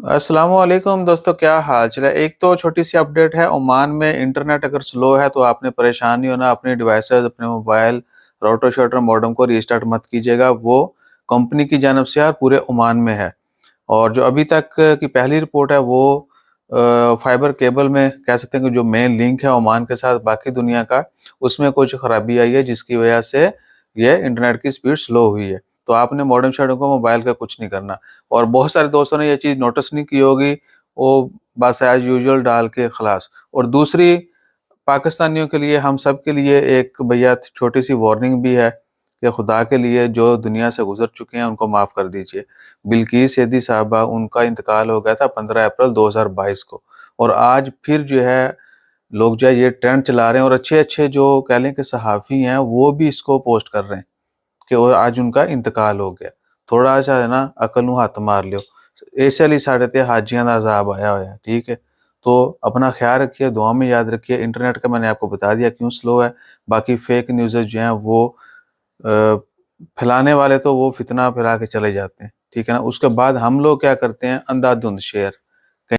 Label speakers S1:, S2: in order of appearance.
S1: अस्सलामुअलैकुम दोस्तों, क्या हाल चाल है। एक तो छोटी सी अपडेट है, ओमान में इंटरनेट अगर स्लो है तो आपने परेशान नहीं होना। अपने डिवाइसेस, अपने मोबाइल राउटर शटर मॉडेम को रीस्टार्ट मत कीजिएगा। वो कंपनी की जानब से यार पूरे ओमान में है। और जो अभी तक की पहली रिपोर्ट है वो फाइबर केबल में कह सकते हैं कि जो मेन लिंक है ओमान के साथ बाकी दुनिया का, उसमें कुछ खराबी आई है जिसकी वजह से ये इंटरनेट की स्पीड स्लो हुई है। तो आपने मॉडेम शॉडेम को मोबाइल का कुछ नहीं करना। और बहुत सारे दोस्तों ने ये चीज़ नोटिस नहीं की होगी, वो बस एज यूजुअल डाल के खलास। और दूसरी, पाकिस्तानियों के लिए, हम सब के लिए एक भैया छोटी सी वार्निंग भी है कि खुदा के लिए जो दुनिया से गुजर चुके हैं उनको माफ़ कर दीजिए। बिल्किस सैदी साहबा, उनका इंतकाल हो गया था 15 अप्रैल 2022 को। और आज फिर जो है लोग जो है ये ट्रेंड चला रहे हैं, और अच्छे अच्छे जो कह लें कि सहाफ़ी हैं वो भी इसको पोस्ट कर रहे हैं कि वो आज उनका इंतकाल हो गया। थोड़ा सा है ना अकल नूं हत्थ मार लियो। इस लिए साढ़े ते हाजियां दा अजाब आया हुआ है। ठीक है, तो अपना ख्याल रखिए, दुआ में याद रखिए। इंटरनेट का मैंने आपको बता दिया क्यों स्लो है। बाकी फेक न्यूज़ जो हैं वो फैलाने वाले तो वो फितना फैला के चले जाते हैं। ठीक है ना, उसके बाद हम लोग क्या करते हैं, अंधाधुंध शेयर।